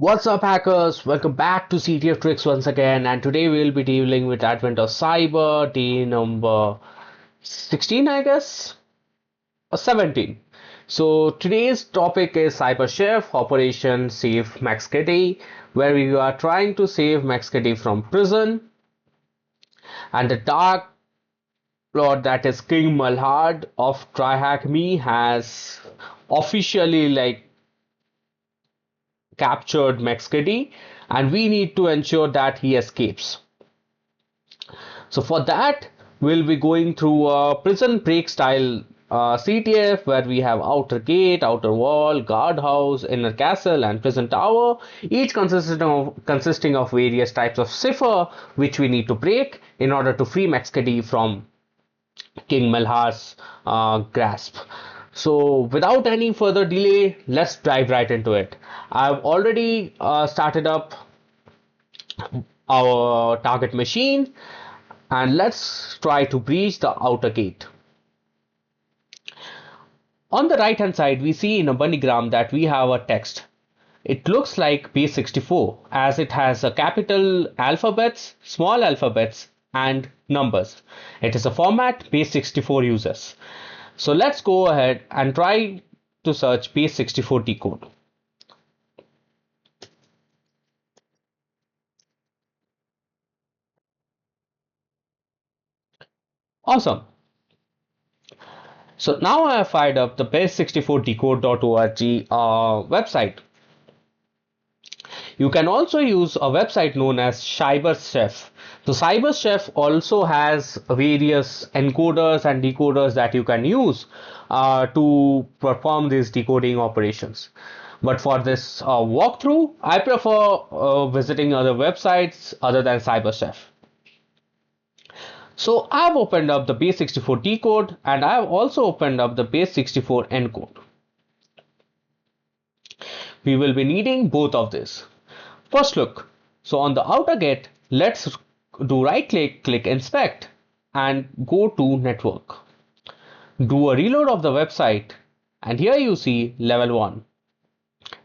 What's up, hackers? Welcome back to CTF Tricks once again, and today we'll be dealing with Advent of Cyber, day number 16, I guess, or 17. So today's topic is CyberChef, Operation Save McSkidy, where we are trying to save McSkidy from prison, and the dark lord that is King Malhard of TryHackMe has officially captured McSkidy, and we need to ensure that he escapes. So for that, we'll be going through a prison break style CTF where we have outer gate, outer wall, guardhouse, inner castle, and prison tower, each consisting of various types of cipher which we need to break in order to free McSkidy from King Malhar's grasp. So without any further delay, let's dive right into it. I've already started up our target machine, and let's try to breach the outer gate. On the right hand side, we see in a bunnygram that we have a text. It looks like base 64 as it has a capital alphabets, small alphabets, and numbers. It is a format base 64 uses. So let's go ahead and try to search base 64 decode. Awesome. So now I have fired up the base64decode.org website. You can also use a website known as CyberChef. So CyberChef also has various encoders and decoders that you can use to perform these decoding operations. But for this walkthrough, I prefer visiting other websites other than CyberChef. So I've opened up the base64 decode, and I've also opened up the base64 encode. We will be needing both of this. First look. So on the outer gate, let's do right click, click inspect, and go to network. Do a reload of the website, and here you see level 1.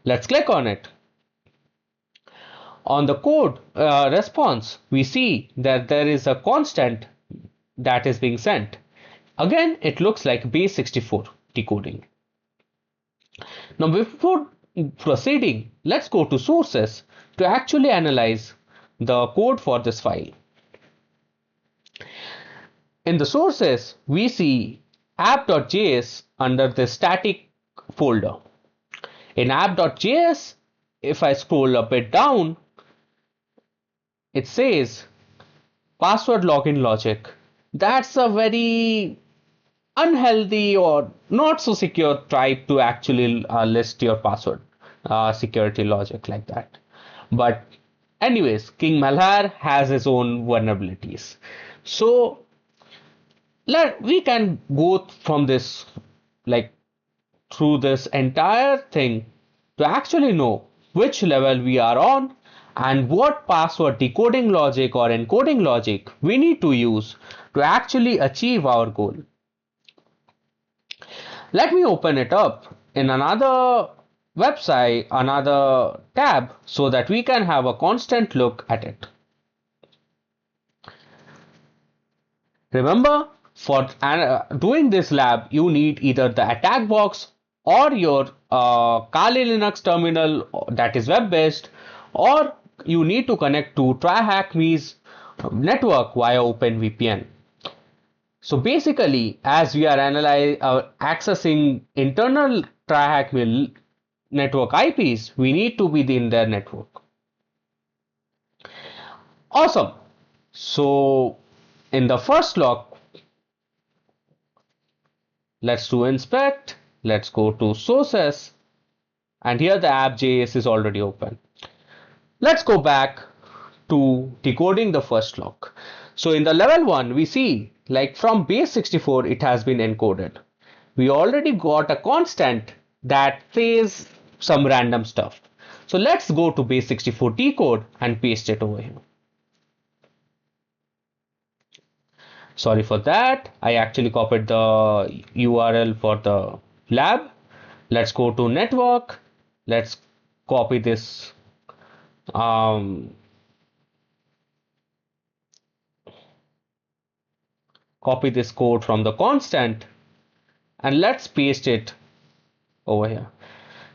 Let's click on it. On the code response, we see that there is a constant that is being sent. Again, it looks like base 64 decoding. Now before proceeding, let's go to sources to actually analyze the code for this file. In the sources, we see app.js under the static folder. In app.js, if I scroll a bit down, it says password login logic. That's a very unhealthy or not so secure type to actually list your password security logic like that. But anyways, King Malhar has his own vulnerabilities. So we can go from this through this entire thing to actually know which level we are on and what password decoding logic or encoding logic we need to use to actually achieve our goal. Let me open it up in another website, another tab, so that we can have a constant look at it. Remember, for doing this lab, you need either the attack box or your Kali Linux terminal that is web-based, or you need to connect to TryHackMe's network via OpenVPN. So basically, as we are accessing internal TryHackMe network IPs, we need to be in their network. Awesome. So in the first lock, let's do inspect. Let's go to sources, and here the app.js is already open. Let's go back to decoding the first lock. So in the level 1, we see from base 64 it has been encoded. We already got a constant that says some random stuff. So let's go to base 64 decode and paste it over here. Sorry for that, I actually copied the URL for the lab. Let's go to network. Let's copy this um, copy this code from the constant and let's paste it over here.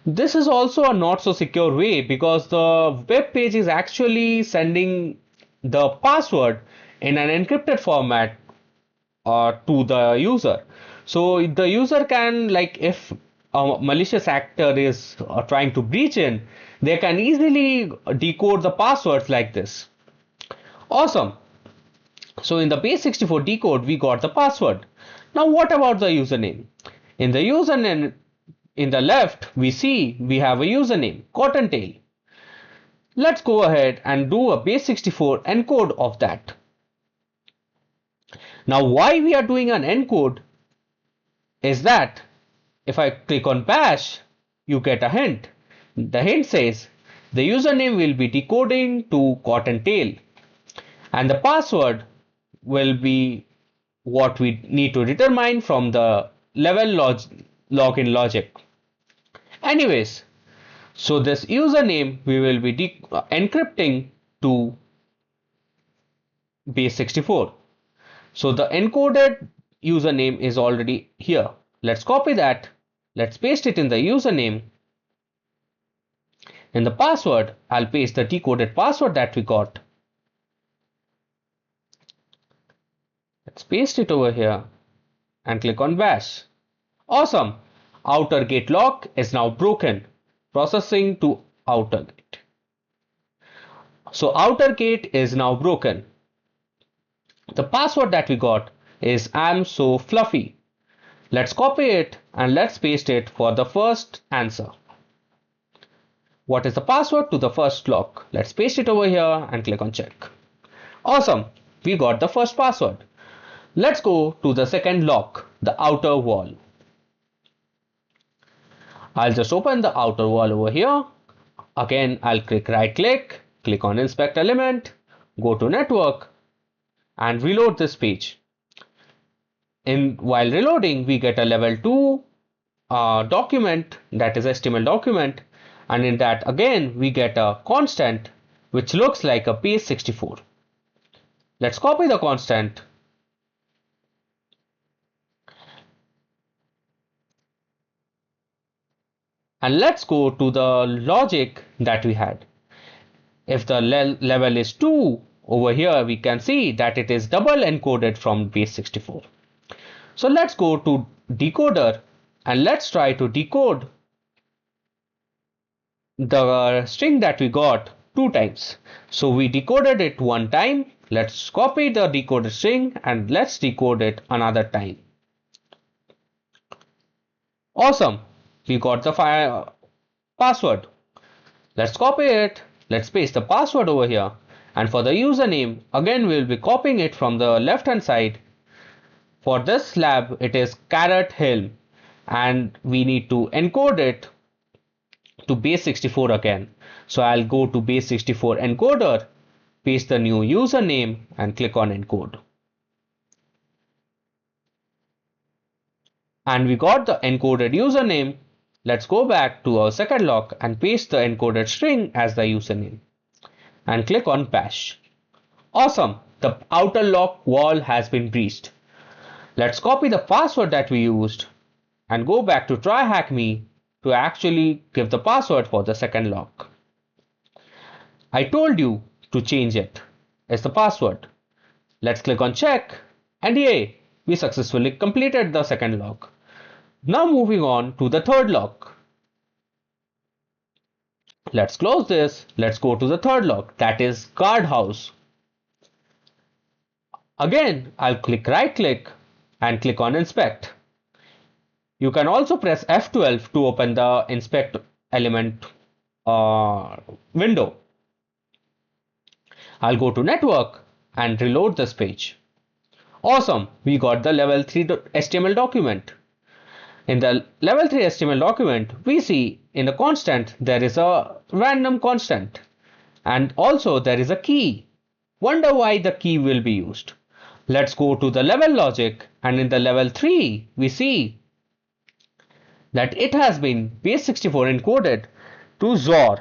This is also a not so secure way because the web page is actually sending the password in an encrypted format to the user. So the user can, like, if a malicious actor is trying to breach in, they can easily decode the passwords like this. Awesome. So in the base64 decode, we got the password. Now what about the username? In the username, in the left, we see we have a username, Cottontail. Let's go ahead and do a base64 encode of that. Now why we are doing an encode is that if I click on bash, you get a hint. The hint says the username will be decoding to Cottontail and the password will be what we need to determine from the level login logic. Anyways, so this username we will be encrypting to base64. So the encoded username is already here. Let's copy that. Let's paste it in the username. In the password, I'll paste the decoded password that we got. Let's paste it over here and click on bash. Awesome. Outer gate lock is now broken. Processing to outer gate. So outer gate is now broken. The password that we got is I'm so fluffy. Let's copy it and let's paste it for the first answer. What is the password to the first lock? Let's paste it over here and click on check. Awesome. We got the first password. Let's go to the second lock, the outer wall. I'll just open the outer wall over here. Again, I'll right click on inspect element, go to network and reload this page. While reloading, we get a level 2 document, that is HTML document, and in that again we get a constant which looks like a base64. Let's copy the constant and let's go to the logic that we had. If the level is 2, over here we can see that it is double encoded from base64. So let's go to decoder and let's try to decode the string that we got 2 times. So we decoded it 1 time. Let's copy the decoded string and let's decode it another time. Awesome. We got the password. Let's copy it. Let's paste the password over here. And for the username, again we'll be copying it from the left hand side. For this lab, it is Carrot Hill. And we need to encode it to base64 again. So I'll go to base64 encoder, paste the new username and click on encode. And we got the encoded username. Let's go back to our second lock and paste the encoded string as the username and click on bash. Awesome, the outer lock wall has been breached. Let's copy the password that we used and go back to TryHackMe to actually give the password for the second lock. I told you to change it. It's the password. Let's click on check and yay, we successfully completed the second lock. Now moving on to the third lock. Let's close this. Let's go to the third lock, that is guardhouse. Again, I'll right click and click on inspect. You can also press F12 to open the inspect element window. I'll go to network and reload this page. Awesome, we got the level 3 HTML document. In the level 3 HTML document, we see in the constant there is a random constant and also there is a key. Wonder why the key will be used. Let's go to the level logic and in the level 3 we see that it has been base64 encoded to XOR.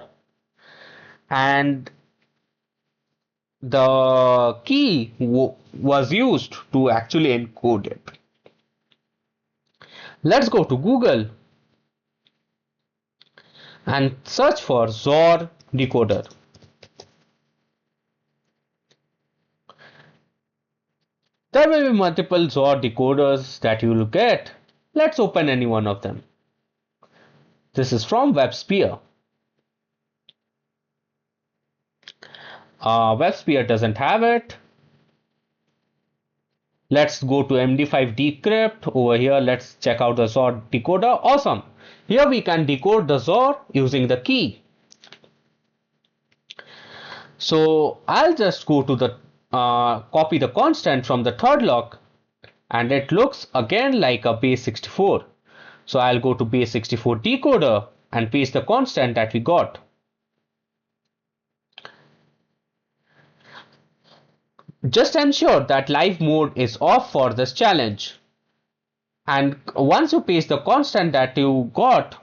and the key was used to actually encode it. Let's go to Google and search for XOR decoder. There will be multiple XOR decoders that you will get. Let's open any one of them. This is from WebSphere. WebSphere doesn't have it. Let's go to MD5 decrypt. Over here, let's check out the XOR decoder. Awesome. Here we can decode the XOR using the key. So I'll just go to the copy the constant from the third lock, and it looks again like a base 64. So I'll go to base 64 decoder and paste the constant that we got. Just ensure that live mode is off for this challenge. And once you paste the constant that you got,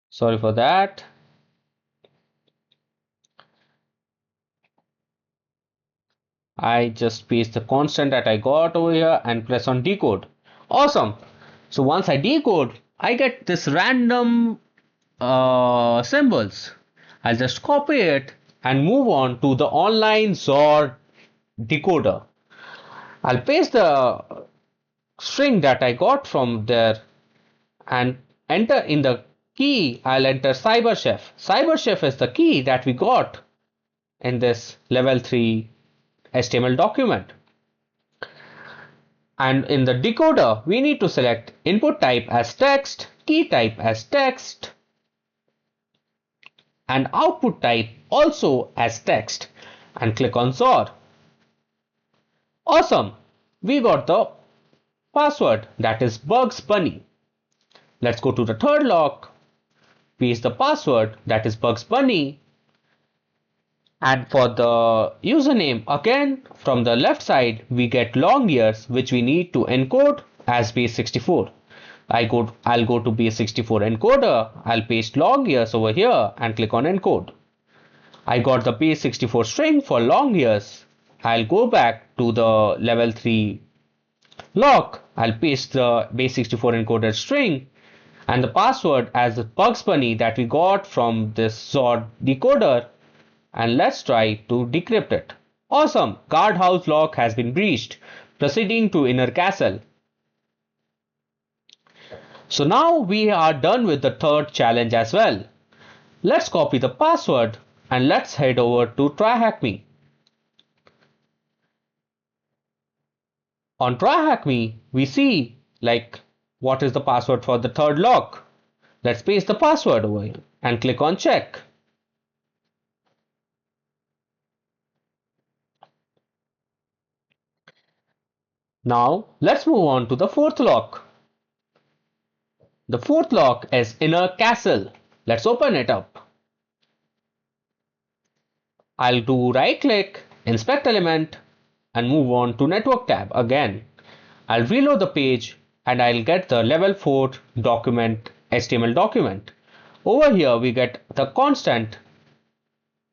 sorry for that. I just paste the constant that I got over here and press on decode. Awesome. So once I decode, I get this random symbols. I'll just copy it and move on to the online XOR decoder. I'll paste the string that I got from there and enter in the key. I'll enter CyberChef. CyberChef is the key that we got in this level 3 HTML document. And in the decoder, we need to select input type as text, key type as text, and output type also as text, and click on XOR. Awesome! We got the password, that is Bugs Bunny. Let's go to the third lock, paste the password, that is Bugs Bunny, and for the username, again from the left side we get long years, which we need to encode as base 64. I'll go to base 64 encoder, I'll paste long years over here and click on encode. I got the base 64 string for long years. I'll go back to the level 3 lock, I'll paste the base 64 encoded string and the password as the Bugs Bunny that we got from this XOR decoder, and let's try to decrypt it. Awesome! Guardhouse lock has been breached. Proceeding to inner castle. So now we are done with the third challenge as well. Let's copy the password and let's head over to TryHackMe. On TryHackMe, we see like what is the password for the third lock. Let's paste the password over here and click on check. Now let's move on to the fourth lock. The fourth lock is inner castle. Let's open it up. I'll do right click, inspect element, and move on to network tab again. I'll reload the page and I'll get the level 4 document, HTML document. Over here we get the constant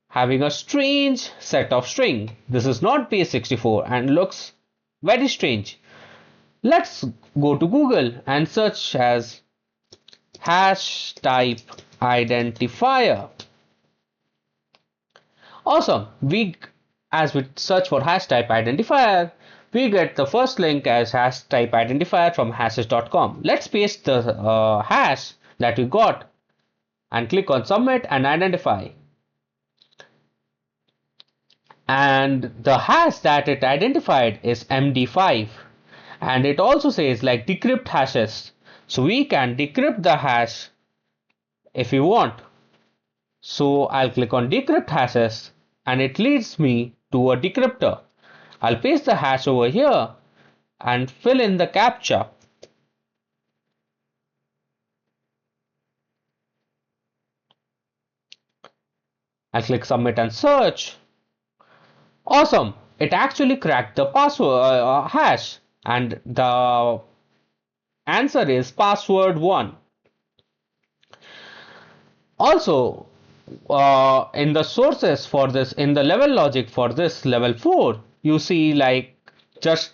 having a strange set of string. This is not base 64 and looks very strange. Let's go to Google and search as hash type identifier. Awesome! As we search for hash type identifier, we get the first link as hash type identifier from hashes.com. Let's paste the hash that we got and click on submit and identify. And the hash that it identified is MD5, and it also says like decrypt hashes, so we can decrypt the hash if we want. So I'll click on decrypt hashes and it leads me to a decryptor. I'll paste the hash over here and fill in the captcha. I'll click submit and search, Awesome! It actually cracked the password hash, and the answer is password 1. Also, in the sources for this, in the level logic for this level 4, you see like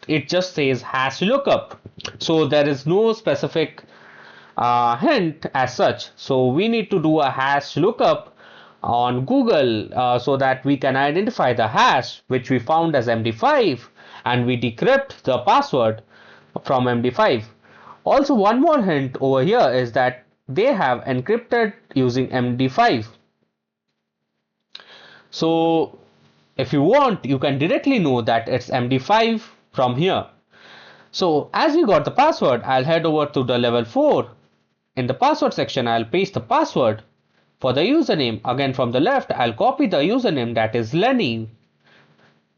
it just says hash lookup. So there is no specific hint as such. So we need to do a hash lookup on Google so that we can identify the hash which we found as MD5, and we decrypt the password from MD5. Also, one more hint over here is that they have encrypted using MD5. So if you want, you can directly know that it's MD5 from here. So as we got the password, I'll head over to the level 4. In the password section, I'll paste the password. For the username, again from the left, I'll copy the username, that is Lenny,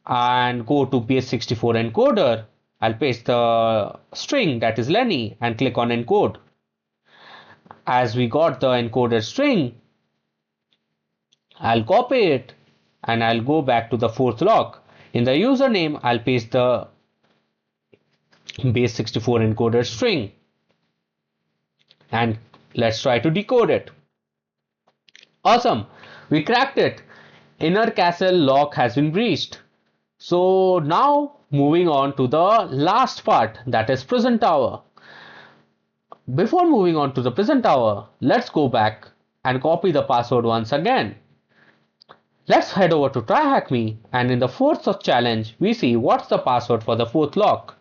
and go to base64 encoder. I'll paste the string, that is Lenny, and click on encode. As we got the encoded string, I'll copy it and I'll go back to the fourth lock. In the username, I'll paste the base64 encoded string, and let's try to decode it. Awesome, we cracked it. Inner castle lock has been breached. So now moving on to the last part, that is prison tower. Before moving on to the prison tower, let's go back and copy the password once again. Let's head over to TryHackMe, and in the fourth challenge, we see what's the password for the fourth lock.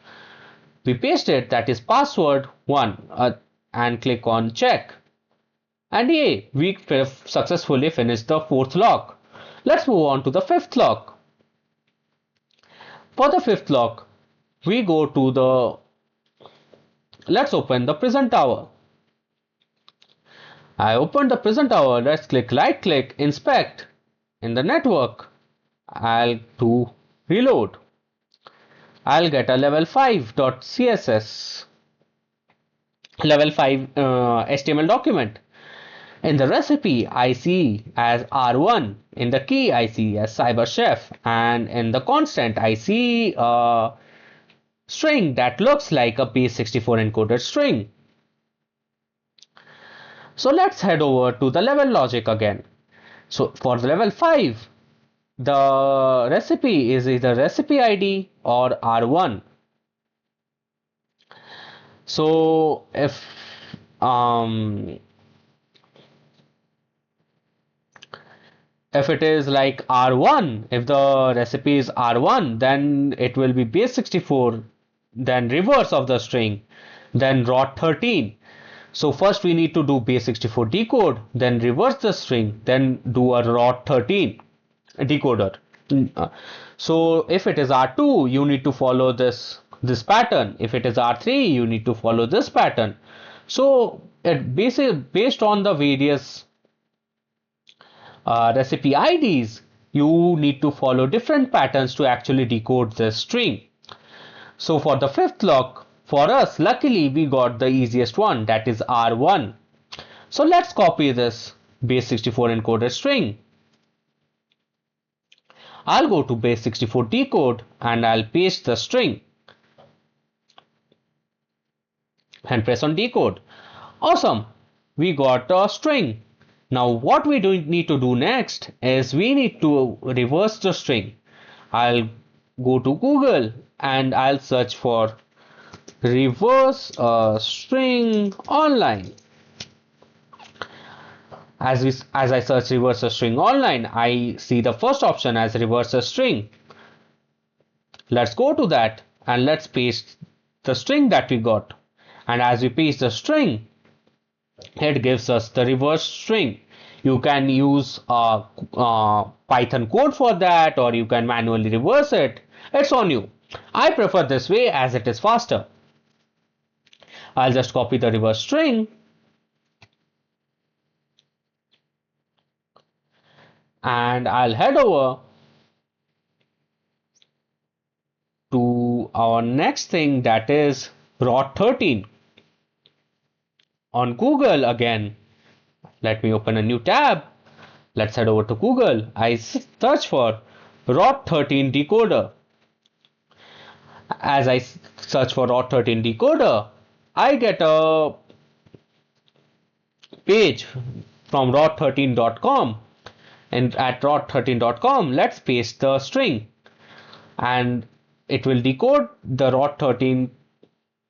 We paste it, that is password 1, and click on check. And yay, we successfully finished the fourth lock. Let's move on to the fifth lock. For the fifth lock, we go to let's open the prison tower. I opened the prison tower. Let's right click, inspect. In the network, I'll do reload. I'll get a level 5.css, level 5 HTML document. In the recipe, I see as R1. In the key, I see as CyberChef. And in the constant, I see a string that looks like a base64 encoded string. So let's head over to the level logic again. So for the level 5, the recipe is either recipe ID or R1. So if it is like R1, if the recipe is R1, then it will be base64, then reverse of the string, then rot13. So first we need to do base64 decode, then reverse the string, then do a rot13 decoder. So if it is R2, you need to follow this pattern. If it is R3, you need to follow this pattern. So it based on the various recipe IDs, you need to follow different patterns to actually decode this string. So for the fifth lock, for us, luckily we got the easiest one, that is R1. So let's copy this base64 encoded string. I'll go to base64 decode and I'll paste the string and press on decode. Awesome, we got a string. Now what we need to do next is we need to reverse the string. I'll go to Google and I'll search for reverse a string online. As I search reverse a string online, I see the first option as reverse a string. Let's go to that and let's paste the string that we got. And as we paste the string, it gives us the reverse string. You can use a Python code for that, or you can manually reverse it. It's on you. I prefer this way as it is faster. I'll just copy the reverse string and I'll head over to our next thing, that is rot13. On Google again, let me open a new tab. Let's head over to Google. I search for ROT13 decoder. As I search for ROT13 decoder, I get a page from rot13.com, and at rot13.com let's paste the string and it will decode the ROT13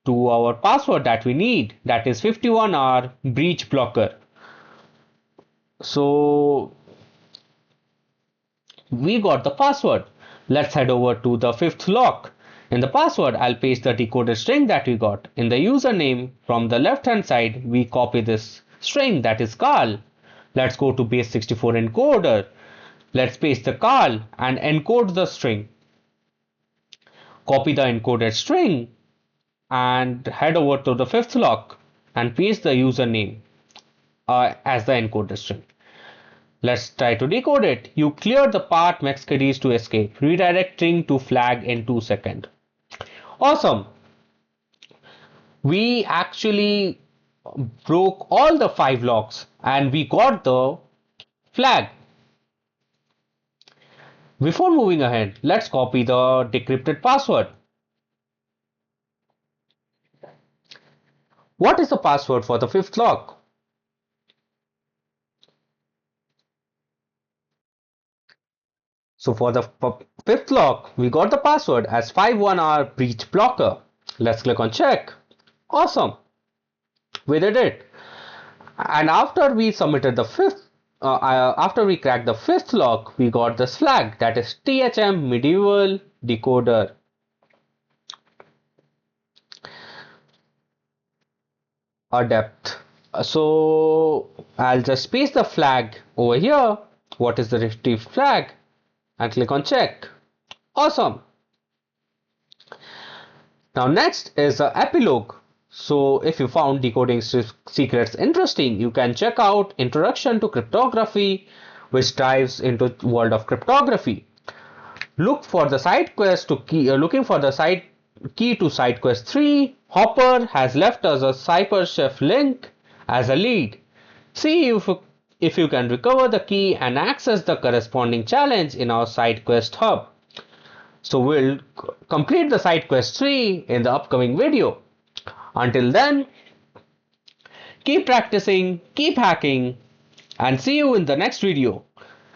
to our password that we need, that is 51R breach blocker. So we got the password. Let's head over to the fifth lock. In the password, I'll paste the decoded string that we got. In the username, from the left hand side, we copy this string, that is Carl. Let's go to base64 encoder. Let's paste the Carl and encode the string. Copy the encoded string and head over to the fifth lock and paste the username as the encoded string. Let's try to decode it. You clear the path McSkidy to escape, redirecting to flag in 2 seconds. Awesome. We actually broke all the 5 locks and we got the flag. Before moving ahead, let's copy the decrypted password. What is the password for the fifth lock? So for the fifth lock, we got the password as 51R breach blocker. Let's click on check. Awesome. We did it. And after we submitted the after we cracked the fifth lock, we got this flag, that is THM medieval decoder. Adept. So I'll just paste the flag over here. What is the retrieved flag? And click on check. Awesome. Now next is the epilogue. So if you found decoding secrets interesting, you can check out Introduction to Cryptography, which dives into the world of cryptography. Look for the side quest to looking for the side key to side quest 3. Hopper has left us a CyberChef link as a lead. See if you can recover the key and access the corresponding challenge in our side quest hub. So we'll complete the side quest 3 in the upcoming video. Until then, keep practicing, keep hacking, and see you in the next video.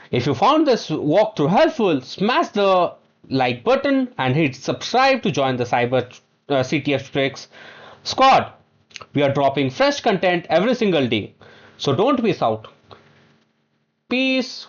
If you found this walkthrough helpful, smash the like button and hit subscribe to join the CTF Tricks squad. We are dropping fresh content every single day, so don't miss out. Peace.